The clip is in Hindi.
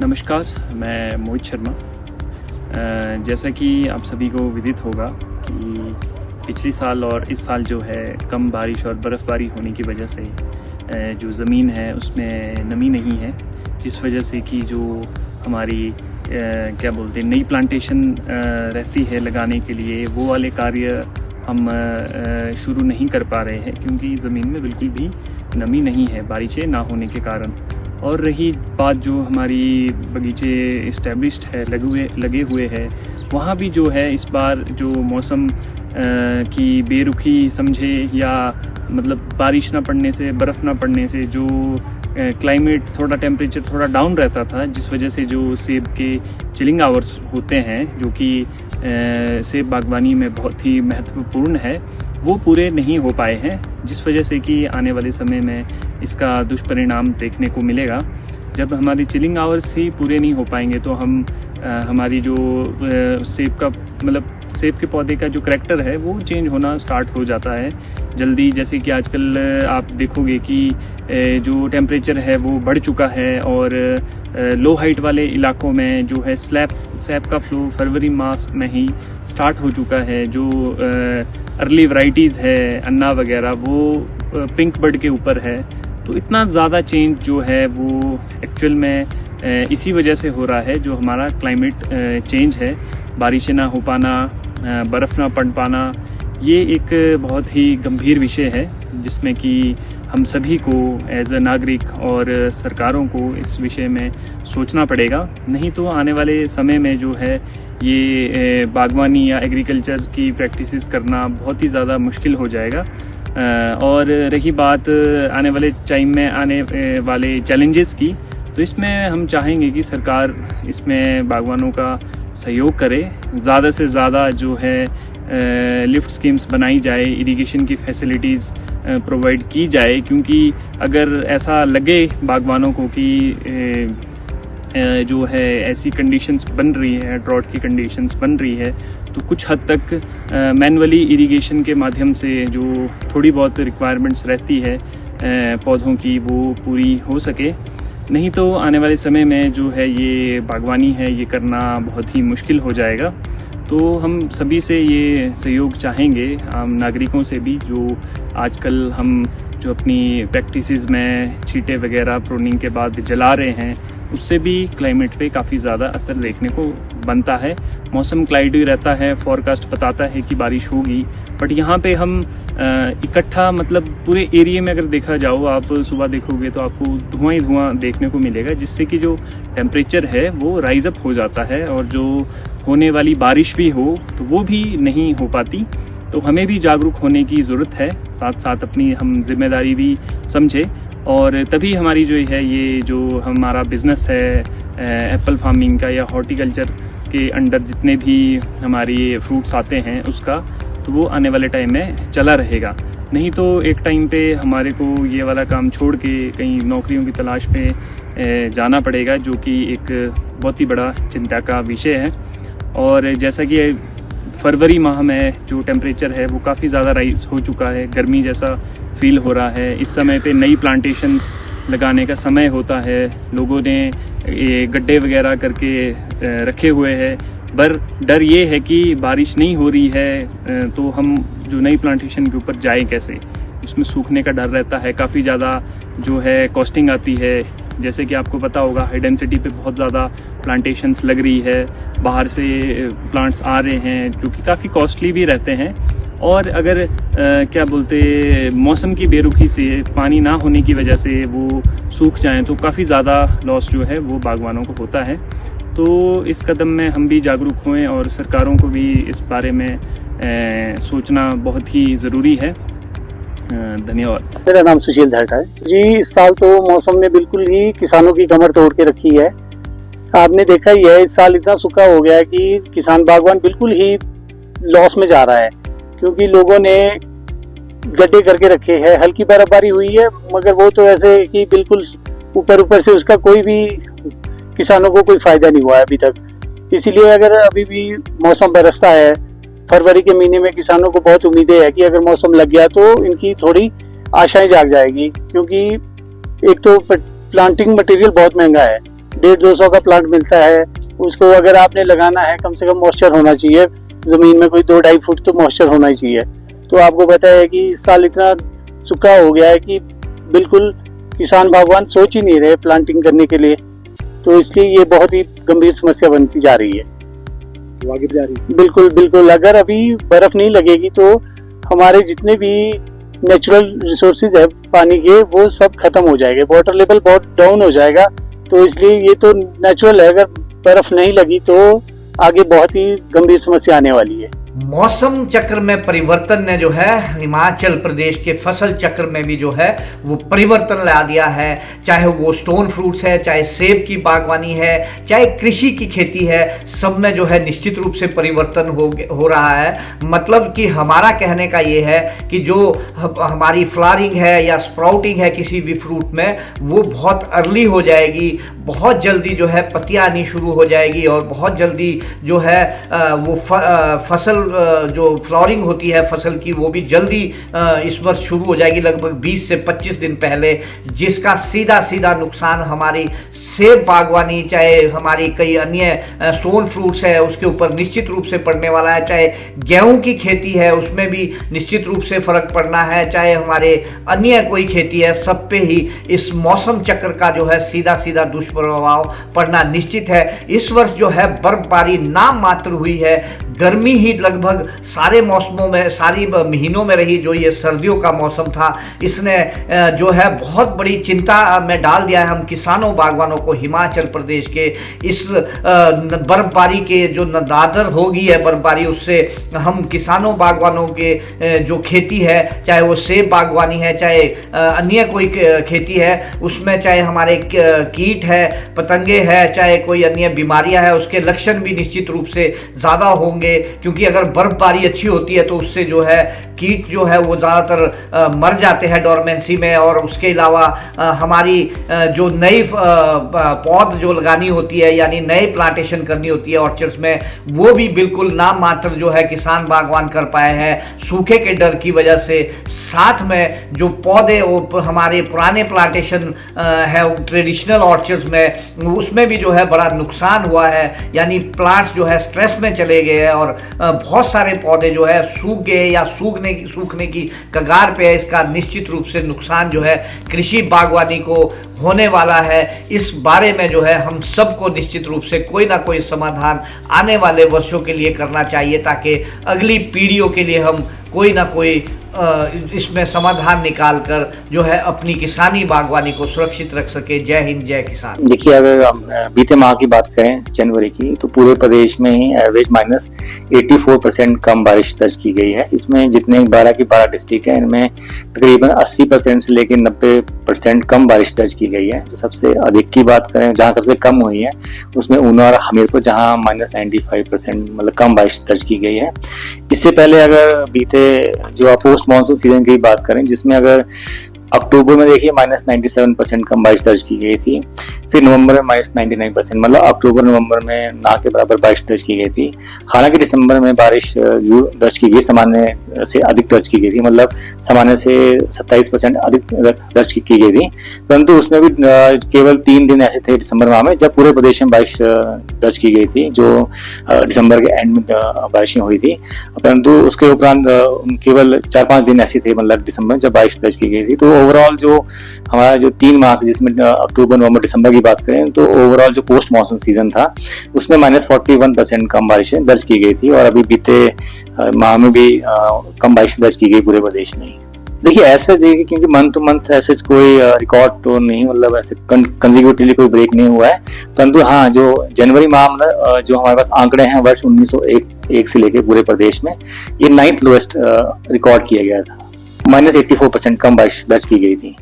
नमस्कार, मैं मोहित शर्मा। जैसा कि आप सभी को विदित होगा कि पिछले साल और इस साल जो है कम बारिश और बर्फ़बारी होने की वजह से जो ज़मीन है उसमें नमी नहीं है, जिस वजह से कि जो हमारी क्या बोलते हैं नई प्लांटेशन रहती है लगाने के लिए, वो वाले कार्य हम शुरू नहीं कर पा रहे हैं क्योंकि ज़मीन में बिल्कुल भी नमी नहीं है बारिशें ना होने के कारण। और रही बात जो हमारी बगीचे इस्टेब्लिश्ड है लगे हुए हैं, वहाँ भी जो है इस बार जो मौसम की बेरुखी समझे या मतलब बारिश ना पड़ने से, बर्फ़ ना पड़ने से जो क्लाइमेट थोड़ा टेम्परेचर थोड़ा डाउन रहता था, जिस वजह से जो सेब के चिलिंग आवर्स होते हैं जो कि सेब बागवानी में बहुत ही महत्वपूर्ण है, वो पूरे नहीं हो पाए हैं, जिस वजह से कि आने वाले समय में इसका दुष्परिणाम देखने को मिलेगा। जब हमारी चिलिंग आवर्स ही पूरे नहीं हो पाएंगे तो हम हमारी जो सेब का मतलब सेब के पौधे का जो करैक्टर है वो चेंज होना स्टार्ट हो जाता है जल्दी। जैसे कि आजकल आप देखोगे कि जो टेम्परेचर है वो बढ़ चुका है और लो हाइट वाले इलाकों में जो है सेब का फ्लो फरवरी माह में ही स्टार्ट हो चुका है। जो अर्ली वैरायटीज़ है अन्ना वगैरह वो पिंक बर्ड के ऊपर है। तो इतना ज़्यादा चेंज जो है वो एक्चुअल में इसी वजह से हो रहा है जो हमारा क्लाइमेट चेंज है। बारिशें ना हो पाना, बर्फ़ ना पड़ पाना, ये एक बहुत ही गंभीर विषय है जिसमें कि हम सभी को एज अ नागरिक और सरकारों को इस विषय में सोचना पड़ेगा। नहीं तो आने वाले समय में जो है ये बागवानी या एग्रीकल्चर की प्रैक्टिसेस करना बहुत ही ज़्यादा मुश्किल हो जाएगा। और रही बात आने वाले टाइम में आने वाले चैलेंजेस की, तो इसमें हम चाहेंगे कि सरकार इसमें बागवानों का सहयोग करे, ज़्यादा से ज़्यादा जो है लिफ्ट स्कीम्स बनाई जाए, इरिगेशन की फैसिलिटीज़ प्रोवाइड की जाए। क्योंकि अगर ऐसा लगे बागवानों को कि जो है ऐसी कंडीशंस बन रही है, ड्रॉट की कंडीशंस बन रही है, तो कुछ हद तक मैनुअली इरिगेशन के माध्यम से जो थोड़ी बहुत रिक्वायरमेंट्स रहती है पौधों की वो पूरी हो सके। नहीं तो आने वाले समय में जो है ये बागवानी है ये करना बहुत ही मुश्किल हो जाएगा। तो हम सभी से ये सहयोग चाहेंगे, आम नागरिकों से भी, जो आजकल हम जो अपनी प्रैक्टिसेस में छींटे वगैरह प्रूनिंग के बाद जला रहे हैं, उससे भी क्लाइमेट पे काफ़ी ज़्यादा असर देखने को बनता है। मौसम क्लाउडी रहता है, फॉरकास्ट बताता है कि बारिश होगी, बट यहाँ पे हम इकट्ठा मतलब पूरे एरिया में अगर देखा जाओ, आप सुबह देखोगे तो आपको धुआं ही धुआं देखने को मिलेगा, जिससे कि जो टेम्परेचर है वो राइज अप हो जाता है और जो होने वाली बारिश भी हो तो वो भी नहीं हो पाती। तो हमें भी जागरूक होने की ज़रूरत है, साथ साथ अपनी हम जिम्मेदारी भी समझे, और तभी हमारी जो है ये जो हमारा बिज़नेस है एप्पल फार्मिंग का या हॉर्टिकल्चर के अंडर जितने भी हमारी फ्रूट्स आते हैं उसका, तो वो आने वाले टाइम में चला रहेगा। नहीं तो एक टाइम पे हमारे को ये वाला काम छोड़ के कहीं नौकरियों की तलाश में जाना पड़ेगा, जो कि एक बहुत ही बड़ा चिंता का विषय है। और जैसा कि फरवरी माह में जो टेम्परेचर है वो काफ़ी ज़्यादा राइज हो चुका है, गर्मी जैसा फील हो रहा है। इस समय पे नई प्लांटेशंस लगाने का समय होता है, लोगों ने ये गड्ढे वगैरह करके रखे हुए हैं, पर डर ये है कि बारिश नहीं हो रही है तो हम जो नई प्लांटेशन के ऊपर जाएं कैसे, उसमें सूखने का डर रहता है, काफ़ी ज़्यादा जो है कॉस्टिंग आती है। जैसे कि आपको पता होगा हाई डेंसिटी पे बहुत ज़्यादा प्लांटेशंस लग रही है, बाहर से प्लांट्स आ रहे हैं जो कि काफ़ी कॉस्टली भी रहते हैं। और अगर क्या बोलते मौसम की बेरुखी से, पानी ना होने की वजह से वो सूख जाएं तो काफ़ी ज़्यादा लॉस जो है वो बागवानों को होता है। तो इस कदम में हम भी जागरूक हुए और सरकारों को भी इस बारे में सोचना बहुत ही ज़रूरी है। धन्यवाद। मेरा नाम सुशील धाटा है जी। इस साल तो मौसम ने बिल्कुल ही किसानों की कमर तोड़ के रखी है। आपने देखा ही है, इस साल इतना सूखा हो गया है कि किसान बागवान बिल्कुल ही लॉस में जा रहा है, क्योंकि लोगों ने गड्ढे करके रखे हैं। हल्की बर्फबारी हुई है मगर वो तो ऐसे कि बिल्कुल ऊपर से उसका कोई भी किसानों को कोई फायदा नहीं हुआ है अभी तक। इसीलिए अगर अभी भी मौसम बरसता है, फरवरी के महीने में किसानों को बहुत उम्मीदें है कि अगर मौसम लग गया तो इनकी थोड़ी आशाएं जाग जाएगी, क्योंकि एक तो प्लांटिंग मटेरियल बहुत महंगा है, 150-200 का प्लांट मिलता है, उसको अगर आपने लगाना है कम से कम मॉइस्चर होना चाहिए, ज़मीन में कोई 2-2.5 फुट तो मॉइस्चर होना ही चाहिए। तो आपको पता है कि इस साल इतना सूखा हो गया है कि बिल्कुल किसान बागवान सोच ही नहीं रहे प्लांटिंग करने के लिए, तो इसलिए ये बहुत ही गंभीर समस्या बनती जा रही है। आगे भी जा रही है। बिल्कुल बिल्कुल, अगर अभी बर्फ नहीं लगेगी तो हमारे जितने भी नेचुरल रिसोर्सेज है पानी के, वो सब खत्म हो जाएंगे, वाटर लेवल बहुत डाउन हो जाएगा। तो इसलिए ये तो नेचुरल है, अगर बर्फ नहीं लगी तो आगे बहुत ही गंभीर समस्या आने वाली है। मौसम चक्र में परिवर्तन ने जो है हिमाचल प्रदेश के फसल चक्र में भी जो है वो परिवर्तन ला दिया है। चाहे वो स्टोन फ्रूट्स है, चाहे सेब की बागवानी है, चाहे कृषि की खेती है, सब में जो है निश्चित रूप से परिवर्तन हो रहा है। मतलब कि हमारा कहने का ये है कि जो हमारी फ्लावरिंग है या स्प्राउटिंग है किसी भी फ्रूट में, वो बहुत अर्ली हो जाएगी, बहुत जल्दी जो है पत्तियाँ आनी शुरू हो जाएगी और बहुत जल्दी जो है वो फसल जो फ्लावरिंग होती है फसल की, वो भी जल्दी इस वर्ष शुरू हो जाएगी, लगभग 20 से 25 दिन पहले, जिसका सीधा सीधा नुकसान हमारी सेब बागवानी, चाहे हमारी कई अन्य स्टोन फ्रूट्स है उसके ऊपर निश्चित रूप से पड़ने वाला है, चाहे गेहूं की खेती है उसमें भी निश्चित रूप से फर्क पड़ना है, चाहे हमारे अन्य कोई खेती है, सब पे ही इस मौसम चक्र का जो है सीधा सीधा दुष्प्रभाव पड़ना निश्चित है। इस वर्ष जो है बर्फबारी नाम मात्र हुई है, गर्मी ही लगभग सारे मौसमों में, सारी महीनों में रही। जो ये सर्दियों का मौसम था, इसने जो है बहुत बड़ी चिंता में डाल दिया है हम किसानों बागवानों को। हिमाचल प्रदेश के इस बर्फबारी के जो नदादर होगी है बर्फबारी, उससे हम किसानों बागवानों के जो खेती है, चाहे वो सेब बागवानी है, चाहे अन्य कोई खेती है, उसमें चाहे हमारे कीट है, पतंगे है, चाहे कोई अन्य बीमारियां है, उसके लक्षण भी निश्चित रूप से ज़्यादा होंगे। क्योंकि अगर बर्फबारी अच्छी होती है तो उससे जो है कीट जो है वो ज़्यादातर मर जाते हैं डोरमेंसी में। और उसके अलावा हमारी जो नई पौध जो लगानी होती है, यानी नए प्लांटेशन करनी होती है ऑर्चर्ड्स में, वो भी बिल्कुल नाम मात्र जो है किसान बागवान कर पाए हैं सूखे के डर की वजह से। साथ में जो पौधे वो हमारे पुराने प्लांटेशन है ट्रेडिशनल ऑर्चर्ड्स में, उसमें भी जो है बड़ा नुकसान हुआ है, यानी प्लांट्स जो है स्ट्रेस में चले गए हैं और बहुत सारे पौधे जो है सूख गए या सूखने की कगार पे है। इसका निश्चित रूप से नुकसान जो है कृषि बागवानी को होने वाला है। इस बारे में जो है हम सबको निश्चित रूप से कोई ना कोई समाधान आने वाले वर्षों के लिए करना चाहिए, ताकि अगली पीढ़ियों के लिए हम कोई ना कोई इसमें समाधान निकाल कर जो है अपनी किसानी बागवानी को सुरक्षित रख सके। जय हिंद, जय किसान। देखिए, अगर हम बीते माह की बात करें जनवरी की, तो पूरे प्रदेश में ही एवरेज -84% कम बारिश दर्ज की गई है। इसमें जितने 12 की 12 डिस्ट्रिक्ट है, इनमें तकरीबन 80% से लेकर 90% कम बारिश दर्ज की गई है। जो सबसे अधिक की बात करें, जहाँ सबसे कम हुई है, उसमें ऊना और हमीरपुर, जहाँ -95% मतलब कम बारिश दर्ज की गई है। इससे पहले अगर बीते जो पोस्ट मानसून सीजन की बात करें, जिसमें अगर अक्टूबर में देखिए -97% कम बारिश दर्ज की गई थी, फिर नवंबर में -99%, मतलब अक्टूबर नवंबर में ना के बराबर बारिश दर्ज की गई थी। हालांकि दिसंबर में बारिश जो दर्ज की गई सामान्य से अधिक दर्ज की गई थी, मतलब सामान्य से 27% अधिक दर्ज की गई थी। परंतु उसमें भी केवल 3 दिन ऐसे थे दिसंबर माह में जब पूरे प्रदेश में बारिश दर्ज की गई थी, जो दिसंबर के एंड में बारिशें हुई थी। परंतु उसके उपरांत केवल 4-5 दिन ऐसे थे, मतलब दिसंबर जब बारिश दर्ज की गई थी। तो ओवरऑल जो हमारा जो 3 माह थे, जिसमें अक्टूबर नवंबर दिसंबर की बात करें, तो ओवरऑल जो पोस्ट मानसून सीजन था उसमें -41% कम बारिशें दर्ज की गई थी। और अभी बीते माह में भी कम बारिश दर्ज की गई पूरे प्रदेश में। देखिए, ऐसे देखिए, क्योंकि मंथ टू मंथ ऐसे कोई रिकॉर्ड तो नहीं, मतलब ऐसे कंसेक्यूटिवली कोई ब्रेक नहीं हुआ है। परंतु हाँ, जो जनवरी माह में जो हमारे पास आंकड़े हैं वर्ष 1901 से लेकर पूरे प्रदेश में, ये 9th लोएस्ट रिकॉर्ड किया गया था। -84% कम बारिश दर्ज की गई थी।